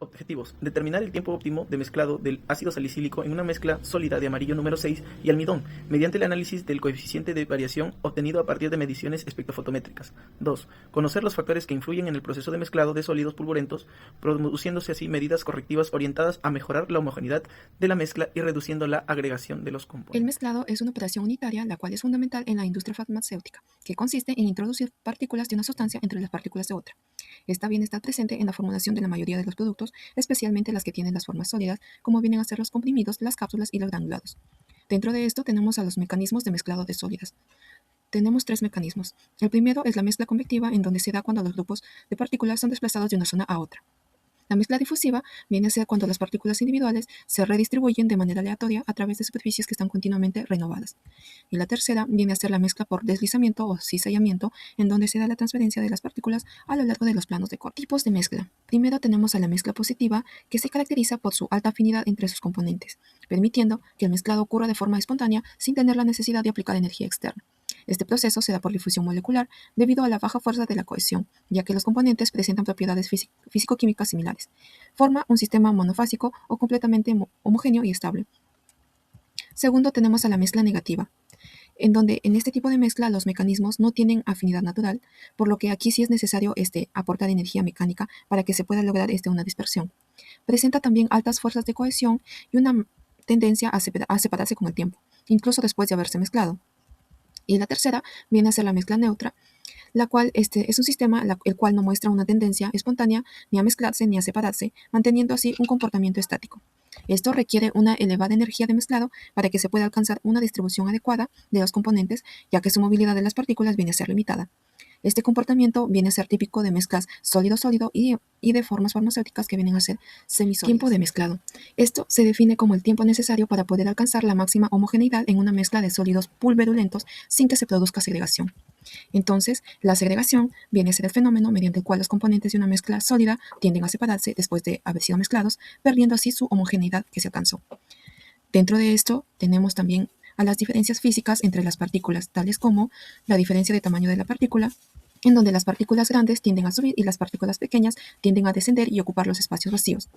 Objetivos: determinar el tiempo óptimo de mezclado del ácido salicílico en una mezcla sólida de amarillo número 6 y almidón, mediante el análisis del coeficiente de variación obtenido a partir de mediciones espectrofotométricas. 2. Conocer los factores que influyen en el proceso de mezclado de sólidos pulvulentos, produciéndose así medidas correctivas orientadas a mejorar la homogeneidad de la mezcla y reduciendo la agregación de los componentes. El mezclado es una operación unitaria, la cual es fundamental en la industria farmacéutica, que consiste en introducir partículas de una sustancia entre las partículas de otra. Esta viene a estar presente en la formulación de la mayoría de los productos, especialmente las que tienen las formas sólidas, como vienen a ser los comprimidos, las cápsulas y los granulados. Dentro de esto tenemos a los mecanismos de mezclado de sólidas. Tenemos 3 mecanismos. El primero es la mezcla convectiva, en donde se da cuando los grupos de partículas son desplazados de una zona a otra. La mezcla difusiva viene a ser cuando las partículas individuales se redistribuyen de manera aleatoria a través de superficies que están continuamente renovadas. Y la tercera viene a ser la mezcla por deslizamiento o cizallamiento, en donde se da la transferencia de las partículas a lo largo de los planos de corte. Tipos de mezcla. Primero tenemos a la mezcla positiva, que se caracteriza por su alta afinidad entre sus componentes, permitiendo que el mezclado ocurra de forma espontánea sin tener la necesidad de aplicar energía externa. Este proceso se da por difusión molecular debido a la baja fuerza de la cohesión, ya que los componentes presentan propiedades físico-químicas similares. Forma un sistema monofásico o completamente homogéneo y estable. Segundo, tenemos a la mezcla negativa, en donde en este tipo de mezcla los mecanismos no tienen afinidad natural, por lo que aquí sí es necesario aportar energía mecánica para que se pueda lograr una dispersión. Presenta también altas fuerzas de cohesión y una tendencia a separarse con el tiempo, incluso después de haberse mezclado. Y la tercera viene a ser la mezcla neutra, la cual es un sistema el cual no muestra una tendencia espontánea ni a mezclarse ni a separarse, manteniendo así un comportamiento estático. Esto requiere una elevada energía de mezclado para que se pueda alcanzar una distribución adecuada de los componentes, ya que su movilidad de las partículas viene a ser limitada. Este comportamiento viene a ser típico de mezclas sólido-sólido y de formas farmacéuticas que vienen a ser semisólidas. Tiempo de mezclado. Esto se define como el tiempo necesario para poder alcanzar la máxima homogeneidad en una mezcla de sólidos pulverulentos sin que se produzca segregación. Entonces, la segregación viene a ser el fenómeno mediante el cual los componentes de una mezcla sólida tienden a separarse después de haber sido mezclados, perdiendo así su homogeneidad que se alcanzó. Dentro de esto tenemos también a las diferencias físicas entre las partículas, tales como la diferencia de tamaño de la partícula, en donde las partículas grandes tienden a subir y las partículas pequeñas tienden a descender y ocupar los espacios vacíos.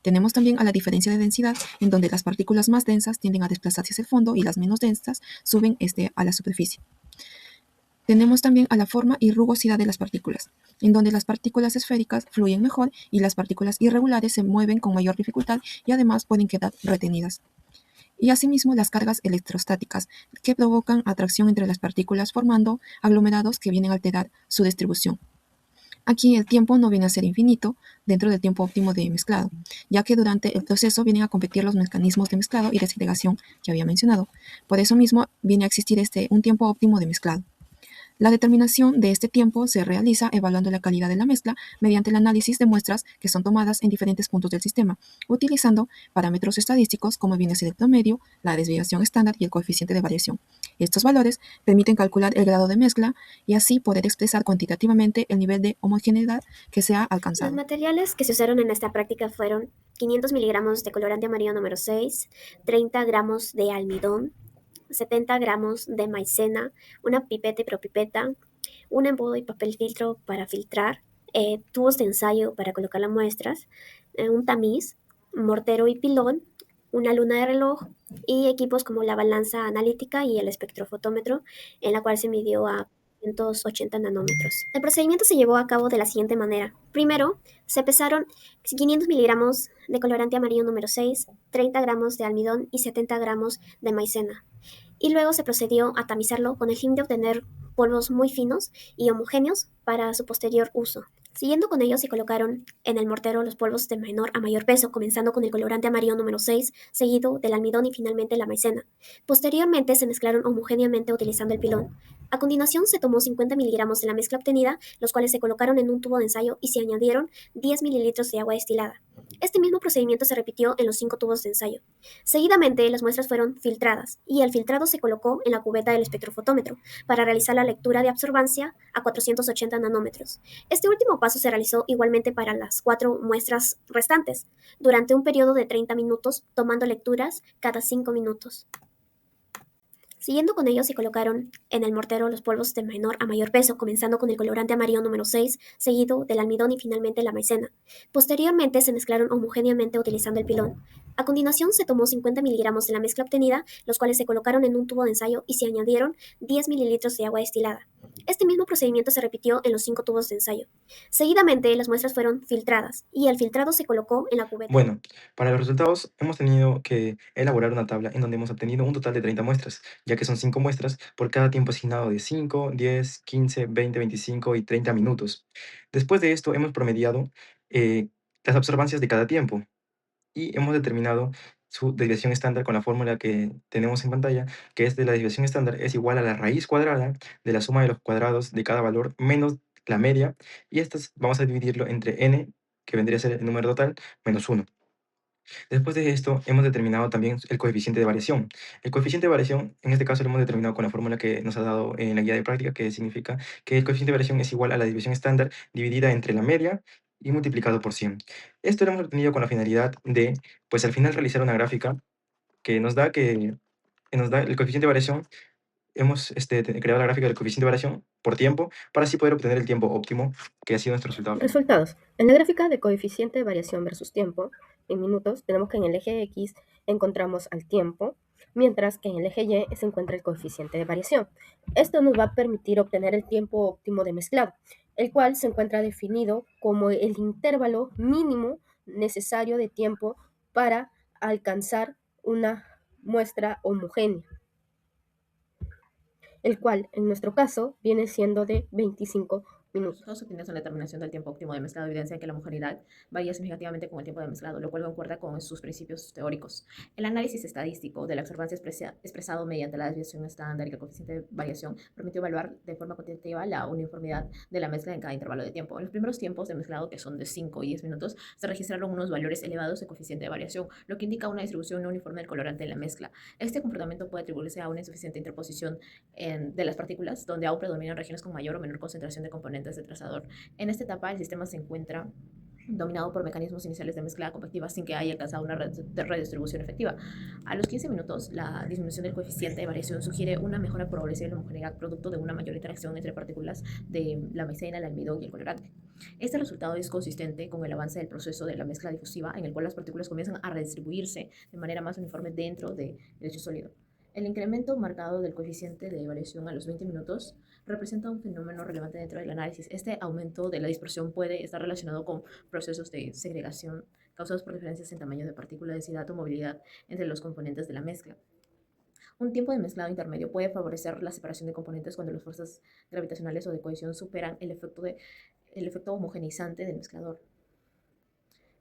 Tenemos también a la diferencia de densidad, en donde las partículas más densas tienden a desplazarse hacia el fondo y las menos densas suben a la superficie. Tenemos también a la forma y rugosidad de las partículas, en donde las partículas esféricas fluyen mejor y las partículas irregulares se mueven con mayor dificultad y además pueden quedar retenidas. Y asimismo las cargas electrostáticas, que provocan atracción entre las partículas formando aglomerados que vienen a alterar su distribución. Aquí el tiempo no viene a ser infinito dentro del tiempo óptimo de mezclado, ya que durante el proceso vienen a competir los mecanismos de mezclado y de segregación que había mencionado. Por eso mismo viene a existir un tiempo óptimo de mezclado. La determinación de este tiempo se realiza evaluando la calidad de la mezcla mediante el análisis de muestras que son tomadas en diferentes puntos del sistema, utilizando parámetros estadísticos como viene a ser el promedio, la desviación estándar y el coeficiente de variación. Estos valores permiten calcular el grado de mezcla y así poder expresar cuantitativamente el nivel de homogeneidad que se ha alcanzado. Los materiales que se usaron en esta práctica fueron 500 miligramos de colorante amarillo número 6, 30 gramos de almidón, 70 gramos de maicena, una pipeta y propipeta, un embudo y papel filtro para filtrar, tubos de ensayo para colocar las muestras, un tamiz, mortero y pilón, una luna de reloj y equipos como la balanza analítica y el espectrofotómetro, en la cual se midió a 580 nanómetros. El procedimiento se llevó a cabo de la siguiente manera. Primero, se pesaron 500 miligramos de colorante amarillo número 6, 30 gramos de almidón y 70 gramos de maicena. Y luego se procedió a tamizarlo con el fin de obtener polvos muy finos y homogéneos para su posterior uso. Siguiendo con ello, se colocaron en el mortero los polvos de menor a mayor peso, comenzando con el colorante amarillo número 6, seguido del almidón y finalmente la maicena. Posteriormente se mezclaron homogéneamente utilizando el pilón. A continuación se tomó 50 miligramos de la mezcla obtenida, los cuales se colocaron en un tubo de ensayo y se añadieron 10 mililitros de agua destilada. Este mismo procedimiento se repitió en los 5 tubos de ensayo. Seguidamente, las muestras fueron filtradas y el filtrado se colocó en la cubeta del espectrofotómetro para realizar la lectura de absorbancia a 480 nanómetros. Este último paso se realizó igualmente para las 4 muestras restantes, durante un periodo de 30 minutos, tomando lecturas cada 5 minutos. Siguiendo con ello, se colocaron en el mortero los polvos de menor a mayor peso, comenzando con el colorante amarillo número 6, seguido del almidón y finalmente la maicena. Posteriormente se mezclaron homogéneamente utilizando el pilón. A continuación se tomó 50 miligramos de la mezcla obtenida, los cuales se colocaron en un tubo de ensayo y se añadieron 10 mililitros de agua destilada. Este mismo procedimiento se repitió en los 5 tubos de ensayo. Seguidamente, las muestras fueron filtradas y el filtrado se colocó en la cubeta. Bueno, para los resultados hemos tenido que elaborar una tabla en donde hemos obtenido un total de 30 muestras, ya que son 5 muestras por cada tiempo asignado de 5, 10, 15, 20, 25 y 30 minutos. Después de esto hemos promediado las observancias de cada tiempo y hemos determinado su desviación estándar con la fórmula que tenemos en pantalla, que es de la desviación estándar es igual a la raíz cuadrada de la suma de los cuadrados de cada valor menos la media, y estas vamos a dividirlo entre n, que vendría a ser el número total, menos 1. Después de esto, hemos determinado también el coeficiente de variación. El coeficiente de variación, en este caso, lo hemos determinado con la fórmula que nos ha dado en la guía de práctica, que significa que el coeficiente de variación es igual a la desviación estándar dividida entre la media y multiplicado por 100. Esto lo hemos obtenido con la finalidad de, pues al final, realizar una gráfica que nos da el coeficiente de variación. Hemos creado la gráfica del coeficiente de variación por tiempo para así poder obtener el tiempo óptimo, que ha sido nuestro resultado final. Resultados. En la gráfica de coeficiente de variación versus tiempo, en minutos, tenemos que en el eje X encontramos al tiempo, mientras que en el eje Y se encuentra el coeficiente de variación. Esto nos va a permitir obtener el tiempo óptimo de mezclado, el cual se encuentra definido como el intervalo mínimo necesario de tiempo para alcanzar una muestra homogénea, el cual en nuestro caso viene siendo de 25 minutos. Los obtenidos en la determinación del tiempo óptimo de mezclado evidencian que la homogeneidad varía significativamente con el tiempo de mezclado, lo cual concuerda con sus principios teóricos. El análisis estadístico de la observancia expresado mediante la desviación estándar y el coeficiente de variación permitió evaluar de forma cuantitativa la uniformidad de la mezcla en cada intervalo de tiempo. En los primeros tiempos de mezclado, que son de 5 y 10 minutos, se registraron unos valores elevados de coeficiente de variación, lo que indica una distribución no uniforme del colorante en la mezcla. Este comportamiento puede atribuirse a una insuficiente interposición de las partículas, donde aún predominan regiones con mayor o menor concentración de componentes de trazador. En esta etapa, el sistema se encuentra dominado por mecanismos iniciales de mezcla compactiva sin que haya alcanzado una redistribución efectiva. A los 15 minutos, la disminución del coeficiente de variación sugiere una mejora progresiva de la homogeneidad producto de una mayor interacción entre partículas de la maicena, el almidón y el colorante. Este resultado es consistente con el avance del proceso de la mezcla difusiva, en el cual las partículas comienzan a redistribuirse de manera más uniforme dentro del hecho sólido. El incremento marcado del coeficiente de variación a los 20 minutos representa un fenómeno relevante dentro del análisis. Este aumento de la dispersión puede estar relacionado con procesos de segregación causados por diferencias en tamaño de partícula, densidad o movilidad entre los componentes de la mezcla. Un tiempo de mezclado intermedio puede favorecer la separación de componentes cuando las fuerzas gravitacionales o de cohesión superan el efecto homogeneizante del mezclador.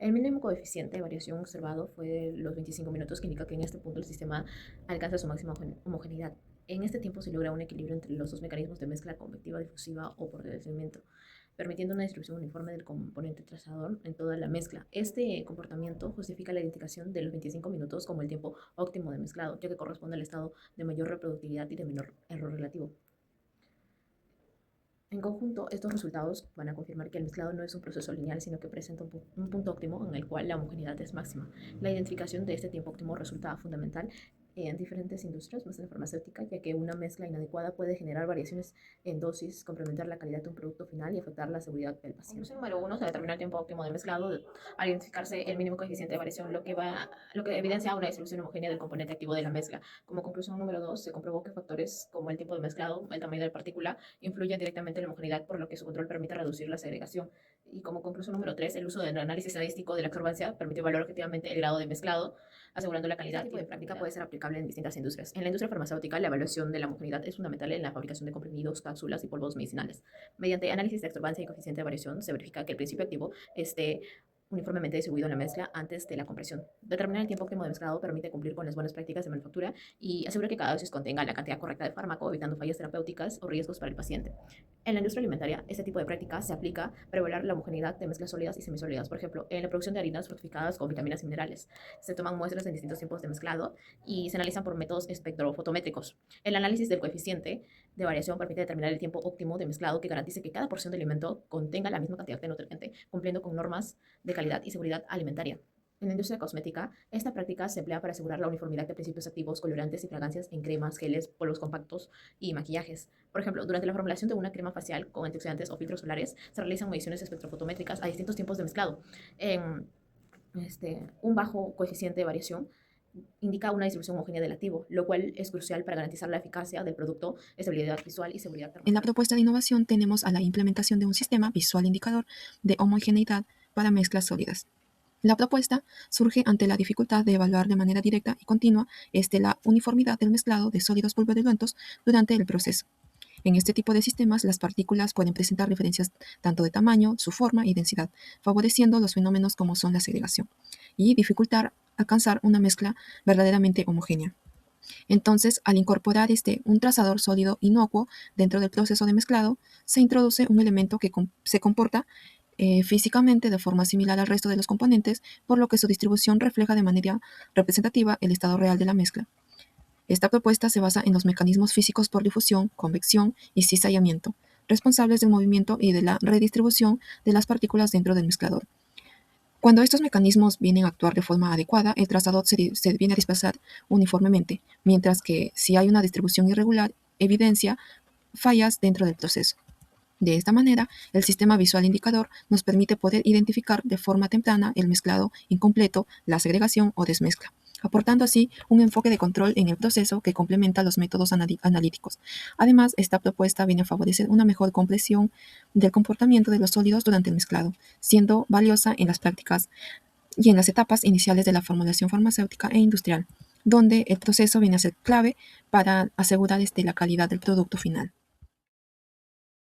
El mínimo coeficiente de variación observado fue de los 25 minutos, que indica que en este punto el sistema alcanza su máxima homogeneidad. En este tiempo se logra un equilibrio entre los dos mecanismos de mezcla convectiva, difusiva o por deslizamiento, permitiendo una distribución uniforme del componente trazador en toda la mezcla. Este comportamiento justifica la identificación de los 25 minutos como el tiempo óptimo de mezclado, ya que corresponde al estado de mayor reproductividad y de menor error relativo. En conjunto, estos resultados van a confirmar que el mezclado no es un proceso lineal, sino que presenta un punto óptimo en el cual la homogeneidad es máxima. La identificación de este tiempo óptimo resulta fundamental en diferentes industrias, más en la farmacéutica, ya que una mezcla inadecuada puede generar variaciones en dosis, comprometer la calidad de un producto final y afectar la seguridad del paciente. Número 1, se determina el tiempo óptimo de mezclado al identificarse el mínimo coeficiente de variación, lo que evidencia una distribución homogénea del componente activo de la mezcla. Como conclusión número 2, se comprobó que factores como el tiempo de mezclado, el tamaño de la partícula, influyen directamente en la homogeneidad, por lo que su control permite reducir la segregación. Y como conclusión número 3, el uso del análisis estadístico de la absorbancia permitió evaluar objetivamente el grado de mezclado, asegurando la calidad. Este tipo de práctica puede ser aplicable en distintas industrias. En la industria farmacéutica, la evaluación de la homogeneidad es fundamental en la fabricación de comprimidos, cápsulas y polvos medicinales. Mediante análisis de absorbancia y coeficiente de variación, se verifica que el principio activo esté uniformemente distribuido en la mezcla antes de la compresión. Determinar el tiempo óptimo de mezclado permite cumplir con las buenas prácticas de manufactura y asegura que cada dosis contenga la cantidad correcta de fármaco, evitando fallas terapéuticas o riesgos para el paciente. En la industria alimentaria, este tipo de práctica se aplica para evaluar la homogeneidad de mezclas sólidas y semisólidas. Por ejemplo, en la producción de harinas fortificadas con vitaminas y minerales, se toman muestras en distintos tiempos de mezclado y se analizan por métodos espectrofotométricos. El análisis del coeficiente de variación permite determinar el tiempo óptimo de mezclado que garantice que cada porción de alimento contenga la misma cantidad de nutriente, cumpliendo con normas de calidad y seguridad alimentaria. En la industria cosmética, esta práctica se emplea para asegurar la uniformidad de principios activos, colorantes y fragancias en cremas, geles, polvos compactos y maquillajes. Por ejemplo, durante la formulación de una crema facial con antioxidantes o filtros solares, se realizan mediciones espectrofotométricas a distintos tiempos de mezclado. Un bajo coeficiente de variación indica una distribución homogénea del activo, lo cual es crucial para garantizar la eficacia del producto, estabilidad visual y seguridad En la termodinámica. propuesta de innovación tenemos a la implementación de un sistema visual indicador de homogeneidad para mezclas sólidas. La propuesta surge ante la dificultad de evaluar de manera directa y continua la uniformidad del mezclado de sólidos pulverulentos durante el proceso. En este tipo de sistemas, las partículas pueden presentar diferencias tanto de tamaño, su forma y densidad, favoreciendo los fenómenos como son la segregación, y dificultar alcanzar una mezcla verdaderamente homogénea. Entonces, al incorporar un trazador sólido inocuo dentro del proceso de mezclado, se introduce un elemento que se comporta físicamente de forma similar al resto de los componentes, por lo que su distribución refleja de manera representativa el estado real de la mezcla. Esta propuesta se basa en los mecanismos físicos por difusión, convección y cizallamiento, responsables del movimiento y de la redistribución de las partículas dentro del mezclador. Cuando estos mecanismos vienen a actuar de forma adecuada, el trazador se viene a dispersar uniformemente, mientras que si hay una distribución irregular, evidencia fallas dentro del proceso. De esta manera, el sistema visual indicador nos permite poder identificar de forma temprana el mezclado incompleto, la segregación o desmezcla, aportando así un enfoque de control en el proceso que complementa los métodos analíticos. Además, esta propuesta viene a favorecer una mejor comprensión del comportamiento de los sólidos durante el mezclado, siendo valiosa en las prácticas y en las etapas iniciales de la formulación farmacéutica e industrial, donde el proceso viene a ser clave para asegurar la calidad del producto final.